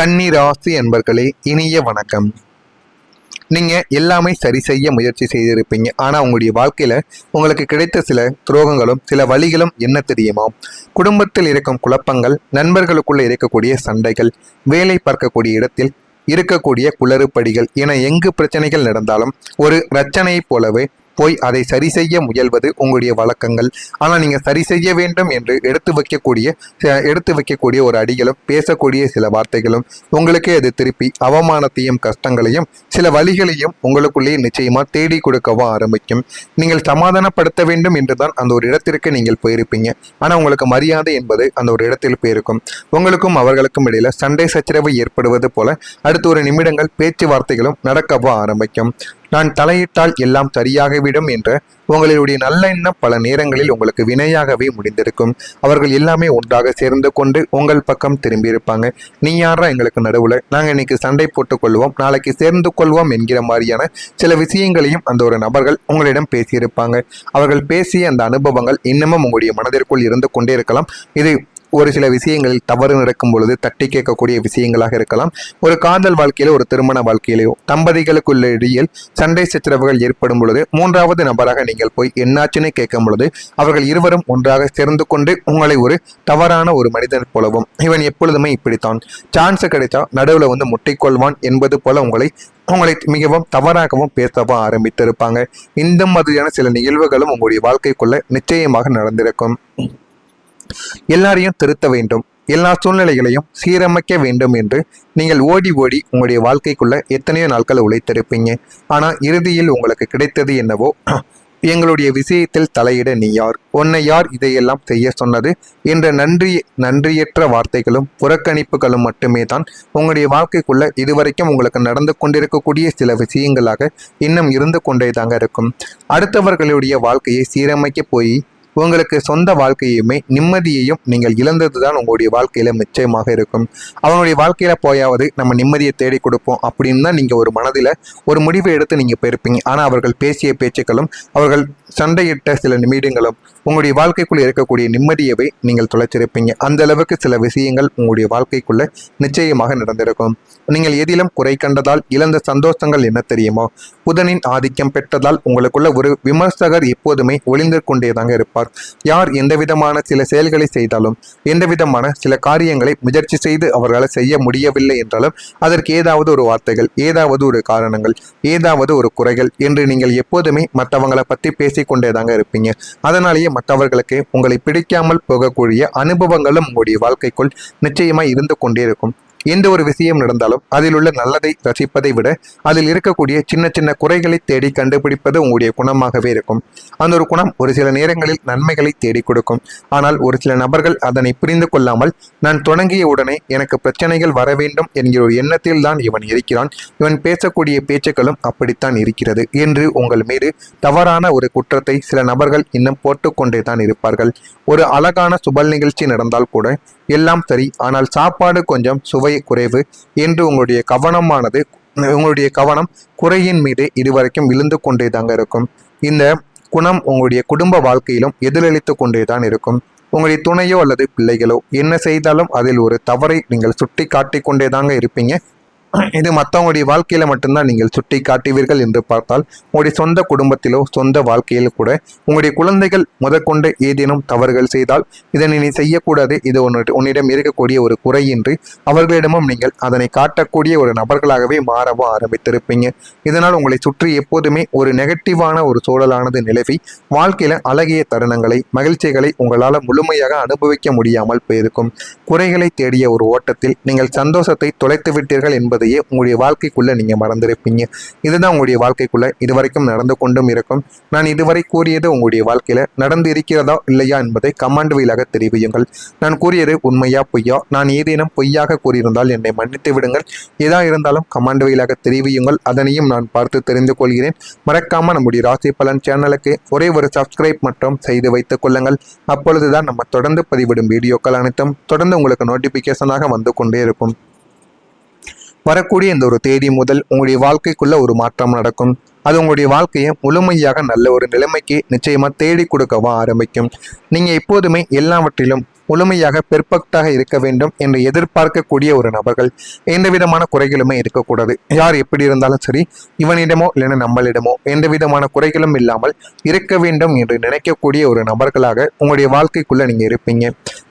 கன்னி ராசி என்பர்களே, இனிய வணக்கம். நீங்க எல்லாமே சரி செய்ய முயற்சி செய்திருப்பீங்க. ஆனா உங்களுடைய வாழ்க்கையில உங்களுக்கு கிடைத்த சில துரோகங்களும் சில வழிகளும் என்ன தெரியுமா? குடும்பத்தில் இருக்கும் குழப்பங்கள், நண்பர்களுக்குள்ள இருக்கக்கூடிய சண்டைகள், வேலை பார்க்கக்கூடிய இடத்தில் இருக்கக்கூடிய குளறுபடிகள் என எங்கு பிரச்சனைகள் நடந்தாலும் ஒரு ரச்சனையைப் போலவே போய் அதை சரி செய்ய முயல்வது உங்களுடைய வழக்கங்கள். ஆனால் நீங்கள் சரி செய்ய வேண்டும் என்று எடுத்து வைக்கக்கூடிய ஒரு அடிகளும் பேசக்கூடிய சில வார்த்தைகளும் உங்களுக்கே அது திருப்பி அவமானத்தையும் கஷ்டங்களையும் சில வழிகளையும் உங்களுக்குள்ளேயே நிச்சயமா தேடி கொடுக்கவும் ஆரம்பிக்கும். நீங்கள் சமாதானப்படுத்த வேண்டும் என்றுதான் அந்த ஒரு இடத்திற்கு நீங்கள் போயிருப்பீங்க. ஆனால் உங்களுக்கு மரியாதை என்பது அந்த ஒரு இடத்தில் போயிருக்கும். உங்களுக்கும் அவர்களுக்கும் இடையில சண்டை சச்சரவு ஏற்படுவது போல அடுத்த ஒரு நிமிடங்கள் பேச்சுவார்த்தைகளும் நடக்கவும் ஆரம்பிக்கும். நான் தலையிட்டால் எல்லாம் சரியாகிவிடும் என்ற உங்களுடைய நல்ல எண்ணம் பல நேரங்களில் உங்களுக்கு வினையாகவே முடிந்திருக்கும். அவர்கள் எல்லாமே ஒன்றாக சேர்ந்து கொண்டு உங்கள் பக்கம் திரும்பியிருப்பாங்க. நீ யாரா எங்களுக்கு நடுவில், நாங்கள் இன்னைக்கு சண்டை போட்டுக் கொள்வோம், நாளைக்கு சேர்ந்து கொள்வோம் என்கிற மாதிரியான சில விஷயங்களையும் அந்த ஒரு நபர்கள் உங்களிடம் பேசியிருப்பாங்க. அவர்கள் பேசிய அந்த அனுபவங்கள் இன்னமும் உங்களுடைய மனதிற்குள் இருந்து கொண்டே இருக்கலாம். இது ஒரு சில விஷயங்களில் தவறு நடக்கும் பொழுது தட்டி கேட்கக்கூடிய விஷயங்களாக இருக்கலாம். ஒரு காதல் வாழ்க்கையிலோ ஒரு திருமண வாழ்க்கையிலேயோ தம்பதிகளுக்குள்ள இடையில் சண்டை சச்சரவுகள் ஏற்படும் பொழுது மூன்றாவது நபராக நீங்கள் போய் என்னாச்சுன்னு கேட்கும் பொழுது அவர்கள் இருவரும் ஒன்றாக சேர்ந்து கொண்டு உங்களை ஒரு தவறான ஒரு மனிதன் போலவும், இவன் எப்பொழுதுமே இப்படித்தான், சான்ஸ் கிடைத்தா நடுவில் முட்டிக்கொள்வான் என்பது போல உங்களை மிகவும் தவறாகவும் பேசவும் ஆரம்பித்திருப்பாங்க. இந்த மாதிரியான சில நிகழ்வுகளும் உங்களுடைய வாழ்க்கைக்குள்ள நிச்சயமாக நடந்திருக்கும். எல்லாரையும் திருத்த வேண்டும், எல்லா சூழ்நிலைகளையும் சீரமைக்க வேண்டும் என்று நீங்கள் ஓடி ஓடி உங்களுடைய வாழ்க்கைக்குள்ள எத்தனையோ நாட்கள் உழைத்திருப்பீங்க. ஆனா இறுதியில் உங்களுக்கு கிடைத்தது என்னவோ, எங்களுடைய விஷயத்தில் தலையிட நீ யார், உன்னை யார் இதையெல்லாம் செய்ய சொன்னது என்ற நன்றியற்ற வார்த்தைகளும் புறக்கணிப்புகளும் மட்டுமே தான் உங்களுடைய வாழ்க்கைக்குள்ள இதுவரைக்கும் உங்களுக்கு நடந்து கொண்டிருக்கக்கூடிய சில விஷயங்களாக இன்னும் இருந்து கொண்டே தாங்க இருக்கும். அடுத்தவர்களுடைய வாழ்க்கையை சீரமைக்க போய் உங்களுக்கு சொந்த வாழ்க்கையுமே நிம்மதியையும் நீங்கள் இழந்ததுதான் உங்களுடைய வாழ்க்கையில நிச்சயமாக இருக்கும். அவனுடைய வாழ்க்கையில போயாவது நம்ம நிம்மதியை தேடி கொடுப்போம் அப்படின்னு தான் நீங்க ஒரு மனதில் ஒரு முடிவை எடுத்து நீங்க போயிருப்பீங்க. ஆனா அவர்கள் பேசிய பேச்சுக்களும் அவர்கள் சண்டையிட்ட சில நிமிடங்களும் உங்களுடைய வாழ்க்கைக்குள்ள இருக்கக்கூடிய நிம்மதியவை நீங்கள் தொலைச்சிருப்பீங்க. அந்த அளவுக்கு சில விஷயங்கள் உங்களுடைய வாழ்க்கைக்குள்ள நிச்சயமாக நடந்திருக்கும். நீங்கள் எதிலும் குறை கண்டதால் இழந்த சந்தோஷங்கள் என்ன தெரியுமோ? புதனின் ஆதிக்கம் பெற்றதால் உங்களுக்குள்ள ஒரு விமர்சகர் எப்போதுமே ஒளிந்து கொண்டேதாங்க இருப்பார். யார் எந்த விதமான சில செயல்களை செய்தாலும், எந்த விதமான சில காரியங்களை முயற்சி செய்து அவர்களால் செய்ய முடியவில்லை என்றாலும் அதற்கு ஏதாவது ஒரு வார்த்தைகள், ஏதாவது ஒரு காரணங்கள், ஏதாவது ஒரு குறைகள் என்று நீங்கள் எப்போதுமே மற்றவங்களை பற்றி பேசிக்கொண்டேதாங்க இருப்பீங்க. அதனாலேயே மற்றவர்களுக்கு உங்களை பிடிக்காமல் போகக்கூடிய அனுபவங்களும் உங்களுடைய வாழ்க்கைக்குள் நிச்சயமாய் இருந்து கொண்டே இருக்கும். எந்த ஒரு விஷயம் நடந்தாலும் அதில் உள்ள நல்லதை ரசிப்பதை விட அதில் இருக்கக்கூடிய சின்ன சின்ன குறைகளை தேடி கண்டுபிடிப்பது உங்களுடைய குணமாகவே இருக்கும். அந்த ஒரு குணம் ஒரு சில நேரங்களில் நன்மைகளை தேடி கொடுக்கும். ஆனால் ஒரு சில நபர்கள் அதனை புரிந்து கொள்ளாமல், நான் தொடங்கிய உடனே எனக்கு பிரச்சனைகள் வர வேண்டும் என்கிற ஒரு எண்ணத்தில் தான் இவன் இருக்கிறான், இவன் பேசக்கூடிய பேச்சுக்களும் அப்படித்தான் இருக்கிறது என்று உங்கள் மீது தவறான ஒரு குற்றத்தை சில நபர்கள் இன்னும் போட்டுக்கொண்டே தான் இருப்பார்கள். ஒரு அழகான சுபல் நிகழ்ச்சி நடந்தால் கூட எல்லாம் சரி, ஆனால் சாப்பாடு கொஞ்சம் சுவை குறைவு என்று உங்களுடைய கவனம் குறையின் மீது இதுவரைக்கும் விழுந்து கொண்டே தாங்க இருக்கும். இந்த குணம் உங்களுடைய குடும்ப வாழ்க்கையிலும் எதிரொலித்து கொண்டே தான் இருக்கும். உங்களுடைய துணையோ அல்லது பிள்ளைகளோ என்ன செய்தாலும் அதில் ஒரு தவறை நீங்கள் சுட்டி காட்டிக் கொண்டே தாங்க இருப்பீங்க. இது மற்றவங்களுடைய வாழ்க்கையில மட்டும்தான் நீங்கள் சுட்டி காட்டுவீர்கள் என்று பார்த்தால், உங்களுடைய சொந்த குடும்பத்திலோ சொந்த வாழ்க்கையில் கூட உங்களுடைய குழந்தைகள் முதற்கொண்டு ஏதேனும் தவறுகள் செய்தால் இதனை நீ செய்யக்கூடாது, இது உன்னிடம் இருக்கக்கூடிய ஒரு குறை என்று அவர்களிடமும் நீங்கள் அதனை காட்டக்கூடிய ஒரு நபர்களாகவே மாறவும் ஆரம்பித்திருப்பீங்க. இதனால் உங்களை சுற்றி எப்போதுமே ஒரு நெகட்டிவான ஒரு சூழலானது நிலவி வாழ்க்கையில அழகிய தருணங்களை, மகிழ்ச்சிகளை உங்களால் முழுமையாக அனுபவிக்க முடியாமல் போயிருக்கும். குறைகளை தேடிய ஒரு ஓட்டத்தில் நீங்கள் சந்தோஷத்தை தொலைத்து விட்டீர்கள் என்பது உங்களுடைய வாழ்க்கைக்குள்ள நீங்க மறந்திருப்பீங்க. இதுதான் உங்களுடைய வாழ்க்கைக்குள்ள இதுவரைக்கும் நடந்து கொண்டும் இருக்கும். நான் இதுவரை கூறியது உங்களுடைய வாழ்க்கையில நடந்து இருக்கிறதா இல்லையா என்பதை கமெண்ட் வாயிலாக தெரிவியுங்கள். நான் கூறியது உண்மையா பொய்யா, நான் ஏதேனும் பொய்யாக கூறியிருந்தால் என்னை மன்னித்து விடுங்கள். ஏதா இருந்தாலும் கமெண்ட் வாயிலாக தெரிவியுங்கள், அதனையும் நான் பார்த்து தெரிந்து கொள்கிறேன். மறக்காம நம்முடைய ராசி பலன் சேனலுக்கு ஒரே ஒரு சப்ஸ்கிரைப் மட்டும் செய்து வைத்துக் கொள்ளுங்கள். அப்பொழுதுதான் நம்ம தொடர்ந்து பதிவிடும் வீடியோக்கள் அனைத்தும் தொடர்ந்து உங்களுக்கு நோட்டிபிகேஷனாக வந்து கொண்டே இருக்கும். வரக்கூடிய இந்த ஒரு தேதி முதல் உங்களுடைய வாழ்க்கைக்குள்ள ஒரு மாற்றம் நடக்கும். அது உங்களுடைய வாழ்க்கையை முழுமையாக நல்ல ஒரு நிலைமைக்கு நிச்சயமா தேடி கொடுக்கவும் ஆரம்பிக்கும். நீங்க எப்போதுமே எல்லாவற்றிலும் முழுமையாக பெர்ஃபெக்டாக இருக்க வேண்டும் என்று எதிர்பார்க்கக்கூடிய ஒரு நபர்கள். எந்த விதமான குறைகளுமே இருக்கக்கூடாது. யார் எப்படி இருந்தாலும் சரி, இவனிடமோ இல்லைன்னா நம்மளிடமோ எந்த விதமான குறைகளும் இல்லாமல் இருக்க வேண்டும் என்று நினைக்கக்கூடிய ஒரு நபர்களாக உங்களுடைய வாழ்க்கைக்குள்ள நீங்க இருப்பீங்க.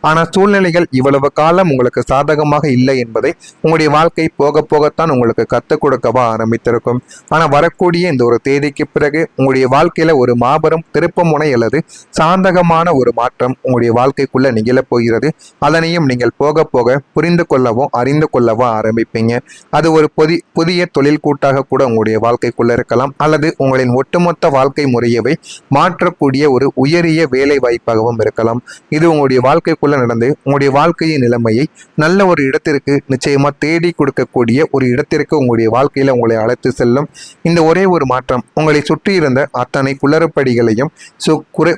ஆனா சூழ்நிலைகள் இவ்வளவு காலம் உங்களுக்கு சாதகமாக இல்லை என்பதை உங்களுடைய வாழ்க்கை போக போகத்தான் உங்களுக்கு கற்றுக் கொடுக்கவா ஆரம்பித்திருக்கும். ஆனா வரக்கூடிய இந்த ஒரு தேதிக்கு பிறகு உங்களுடைய வாழ்க்கையில ஒரு மாபெரும் திருப்பமுனை அல்லது சாதகமான ஒரு மாற்றம் உங்களுடைய வாழ்க்கைக்குள்ள நிகழப் போகிறது. அதனையும் நீங்கள் போக போக புரிந்து கொள்ளவோ அறிந்து கொள்ளவோ ஆரம்பிப்பீங்க. அது ஒரு புதிய தொழில் கூட்டாக கூட உங்களுடைய வாழ்க்கைக்குள்ள இருக்கலாம், அல்லது உங்களின் ஒட்டுமொத்த வாழ்க்கை முறையவை மாற்றக்கூடிய ஒரு உயரிய வேலை வாய்ப்பாகவும் இருக்கலாம். இது உங்களுடைய வாழ்க்கைக்குள்ள நடந்து உங்களுடைய வாழ்க்கையின் நிலைமையை நல்ல ஒரு இடத்திற்கு நிச்சயமா தேடி கொடுக்கக்கூடிய ஒரு இடத்திற்கு உங்களுடைய வாழ்க்கையில உங்களை அழைத்து செல்லும். இந்த ஒரே ஒரு மாற்றம் உங்களை சுற்றி இருந்த அத்தனை குளறுபடிகளையும்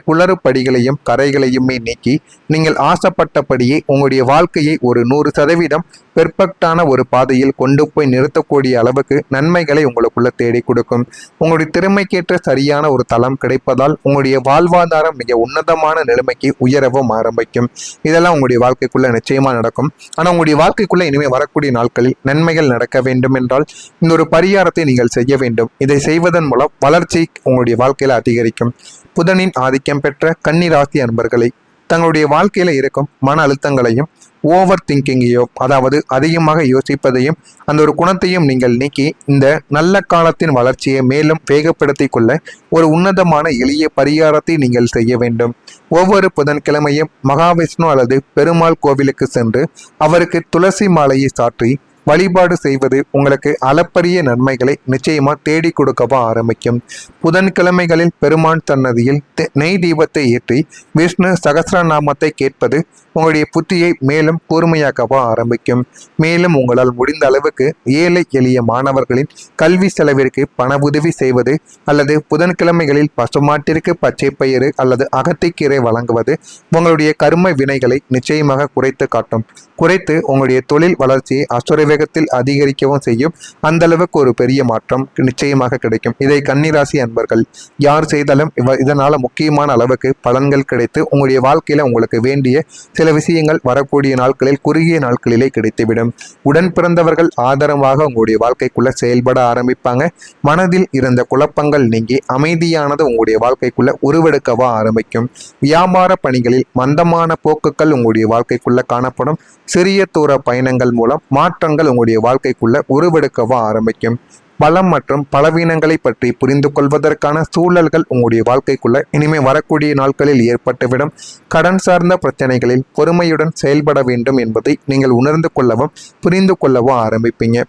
குளறுபடிகளையும் கரைகளையுமே நீக்கி நீங்கள் ஆசைப்பட்டபடியே உங்களுடைய வாழ்க்கையை ஒரு 100% பெர்ஃபெக்டான ஒரு பாதையில் கொண்டு போய் நிறுத்தக்கூடிய அளவுக்கு நன்மைகளை உங்களுக்குள்ள தேடி கொடுக்கும். உங்களுடைய திறமைக்கேற்ற சரியான ஒரு தளம் கிடைப்பதால் உங்களுடைய வாழ்வாதாரம் மிக உன்னதமான நிலைமைக்கு உயரவும் ஆரம்பிக்கும். இதெல்லாம் உங்களுடைய வாழ்க்கைக்குள்ள நிச்சயமா நடக்கும். ஆனால் உங்களுடைய வாழ்க்கைக்குள்ள இனிமேல் வரக்கூடிய நாட்களில் நன்மைகள் நடக்க வேண்டும் என்றால் இந்த ஒரு பரிகாரத்தை நீங்கள் செய்ய வேண்டும். இதை செய்வதன் மூலம் வளர்ச்சி உங்களுடைய வாழ்க்கையில அதிகரிக்கும். புதனின் ஆதிக்கம் பெற்ற கன்னி ராசி அன்பர்களை தங்களுடைய வாழ்க்கையில இருக்கும் மன அழுத்தங்களையும் ஓவர் திங்கிங்கையோ, அதாவது அதிகமாக யோசிப்பதையும் அந்த ஒரு குணத்தையும் நீங்கள் நீக்கி இந்த நல்ல காலத்தின் வளர்ச்சியை மேலும் வேகப்படுத்தி கொள்ள ஒரு உன்னதமான எளிய பரிகாரத்தை நீங்கள் செய்ய வேண்டும். ஒவ்வொரு புதன்கிழமையும் மகாவிஷ்ணு அல்லது பெருமாள் கோவிலுக்கு சென்று அவருக்கு துளசி மாலையை சாற்றி வழிபாடு செய்வது உங்களுக்கு அளப்பரிய நன்மைகளை நிச்சயமா தேடி கொடுக்கவா ஆரம்பிக்கும். புதன்கிழமைகளில் பெருமான் சன்னதியில் நெய் தீபத்தை ஏற்றி விஷ்ணு சகஸ்ரநாமத்தை கேட்பது உங்களுடைய புத்தியை மேலும் கூர்மையாக்கவா ஆரம்பிக்கும். மேலும் உங்களால் முடிந்த அளவுக்கு ஏழை எளிய மாணவர்களின் கல்வி செலவிற்கு பண உதவி செய்வது அல்லது புதன்கிழமைகளில் பசுமாட்டிற்கு பச்சை பயிறு அல்லது அகத்திக்கீரை வழங்குவது உங்களுடைய கர்ம வினைகளை நிச்சயமாக குறைத்து காட்டும். குறைத்து உங்களுடைய தொழில் வளர்ச்சியை அசுர வேகத்தில் அதிகரிக்கவும் செய்யும். அந்த அளவுக்கு ஒரு பெரிய மாற்றம் நிச்சயமாக கிடைக்கும். இதை கன்னிராசி அன்பர்கள் யார் செய்தாலும் இதனால முக்கியமான அளவுக்கு பலன்கள் கிடைத்து உங்களுடைய வாழ்க்கையில உங்களுக்கு வேண்டிய சில விஷயங்கள் வரக்கூடிய நாட்களில் குறுகிய நாட்களிலே கிடைத்துவிடும். உடன் பிறந்தவர்கள் ஆதரவாக உங்களுடைய வாழ்க்கைக்குள்ள செயல்பட ஆரம்பிப்பாங்க. மனதில் இருந்த குழப்பங்கள் நீங்கி அமைதியானது உங்களுடைய வாழ்க்கைக்குள்ள உருவெடுக்கவா ஆரம்பிக்கும். வியாபார பணிகளில் மந்தமான போக்குகள் உங்களுடைய வாழ்க்கைக்குள்ள காணப்படும். சிறிய தூர பயணங்கள் மூலம் மாற்றங்கள் உங்களுடைய வாழ்க்கைக்குள்ள உருவெடுக்கவா ஆரம்பிக்கும். பலம் மற்றும் பலவீனங்களை பற்றி புரிந்து கொள்வதற்கான சூழல்கள் உங்களுடைய வாழ்க்கைக்குள்ள இனிமே வரக்கூடிய நாட்களில் ஏற்பட்டுவிடும். கடன் சார்ந்த பிரச்சனைகளில் பொறுமையுடன் செயல்பட வேண்டும் என்பதை நீங்கள் உணர்ந்து கொள்ளவும் புரிந்து கொள்ளவும் ஆரம்பிப்பீங்க.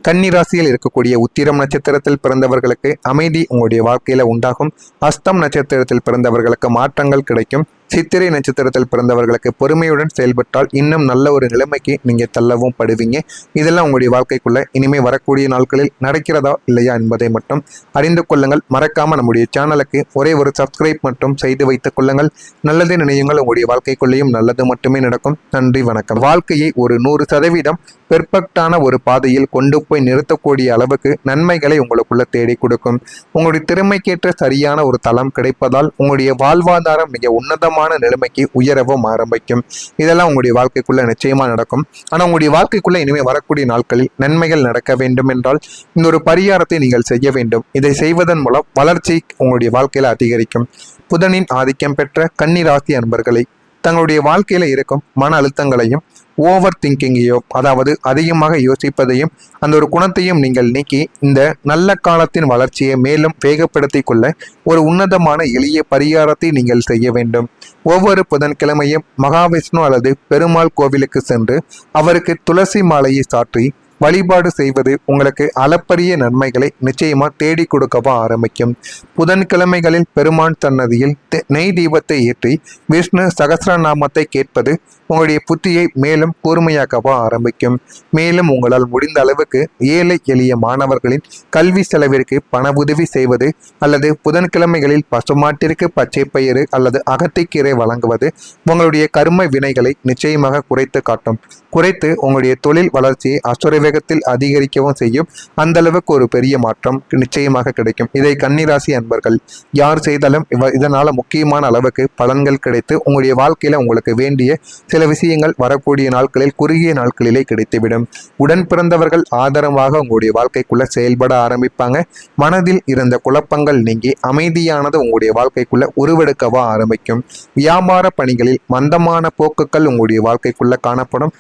கன்னிராசியில் இருக்கக்கூடிய உத்திரம் நட்சத்திரத்தில் பிறந்தவர்களுக்கு அமைதி உங்களுடைய வாழ்க்கையில உண்டாகும். அஸ்தம் நட்சத்திரத்தில் பிறந்தவர்களுக்கு மாற்றங்கள் கிடைக்கும். சித்திரை நட்சத்திரத்தில் பிறந்தவர்களுக்கு பொறுமையுடன் செயல்பட்டால் இன்னும் நல்ல ஒரு நிலைமைக்கு நீங்க தள்ளவும் படுவீங்க. இதெல்லாம் உங்களுடைய வாழ்க்கைக்குள்ள இனிமே வரக்கூடிய நாட்களில் நடக்கிறதா இல்லையா என்பதை மட்டும் அறிந்து கொள்ளுங்கள். மறக்காம நம்முடைய சேனலுக்கு ஒரே ஒரு சப்ஸ்கிரைப் மட்டும் செய்து வைத்துக் கொள்ளுங்கள். நல்லதே நினையுங்கள். உங்களுடைய வாழ்க்கைக்குள்ளேயும் நல்லது மட்டுமே நடக்கும். நன்றி, வணக்கம். வாழ்க்கையை ஒரு 100% பெர்ஃபெக்டான ஒரு பாதையில் கொண்டு போய் நிறுத்தக்கூடிய அளவுக்கு நன்மைகளை உங்களுக்குள்ள தேடி கொடுக்கும். உங்களுடைய திறமைக்கேற்ற சரியான ஒரு தளம் கிடைப்பதால் உங்களுடைய வாழ்வாதாரம் மிக உன்னதமான நிலைமைக்கு உயரவும் ஆரம்பிக்கும். இதெல்லாம் உங்களுடைய வாழ்க்கைக்குள்ள நிச்சயமா நடக்கும். ஆனா உங்களுடைய வாழ்க்கைக்குள்ள இனிமே வரக்கூடிய நாட்களில் நன்மைகள் நடக்க வேண்டும் என்றால் இந்த ஒரு பரிகாரத்தை நீங்கள் செய்ய வேண்டும். இதை செய்வதன் மூலம் வளர்ச்சி உங்களுடைய வாழ்க்கையில அதிகரிக்கும். புதனின் ஆதிக்கம் பெற்ற கன்னிராசி அன்பர்களை தங்களுடைய வாழ்க்கையில இருக்கும் மன அழுத்தங்களையும் ஓவர் திங்கிங்கையோ, அதாவது அதிகமாக யோசிப்பதையும் அந்த ஒரு குணத்தையும் நீங்கள் நீக்கி இந்த நல்ல காலத்தின் வளர்ச்சியை மேலும் வேகப்படுத்தி கொள்ள ஒரு உன்னதமான எளிய பரிகாரத்தை நீங்கள் செய்ய வேண்டும். ஒவ்வொரு புதன்கிழமையும் மகாவிஷ்ணு அல்லது பெருமாள் கோவிலுக்கு சென்று அவருக்கு துளசி மாலையை சாற்றி வழிபாடு செய்வது உங்களுக்கு அளப்பரிய நன்மைகளை நிச்சயமா தேடி கொடுக்கவா ஆரம்பிக்கும். புதன்கிழமைகளில் பெருமான் சன்னதியில் நெய் தீபத்தை ஏற்றி விஷ்ணு சகஸ்ரநாமத்தை கேட்பது உங்களுடைய புத்தியை மேலும் கூர்மையாக்கவோ ஆரம்பிக்கும். மேலும் உங்களால் முடிந்த அளவுக்கு ஏழை எளிய மாணவர்களின் கல்வி செலவிற்கு பண உதவி செய்வது அல்லது புதன்கிழமைகளில் பசுமாட்டிற்கு பச்சை பயிறு அல்லது அகத்திக்கீரை வழங்குவது உங்களுடைய கர்ம வினைகளை நிச்சயமாக குறைத்து காட்டும். குறைத்து உங்களுடைய தொழில் வளர்ச்சியை அசுர வேகத்தில் அதிகரிக்கவும் செய்யும். அந்த அளவுக்கு ஒரு பெரிய மாற்றம் நிச்சயமாக கிடைக்கும். இதை கன்னிராசி அன்பர்கள் யார் செய்தாலும் இதனால முக்கியமான அளவுக்கு பலன்கள் கிடைத்து உங்களுடைய வாழ்க்கையில உங்களுக்கு வேண்டிய சில விஷயங்கள் வரக்கூடிய நாட்களில் குறுகிய நாட்களிலே கிடைத்துவிடும். உடன் பிறந்தவர்கள் ஆதரவாக உங்களுடைய வாழ்க்கைக்குள்ள செயல்பட ஆரம்பிப்பாங்க. மனதில் இருந்த குழப்பங்கள் நீங்கி அமைதியானது உங்களுடைய வாழ்க்கைக்குள்ள உருவெடுக்கவா ஆரம்பிக்கும். வியாபார பணிகளில் மந்தமான போக்குகள் உங்களுடைய வாழ்க்கைக்குள்ள காணப்படும்.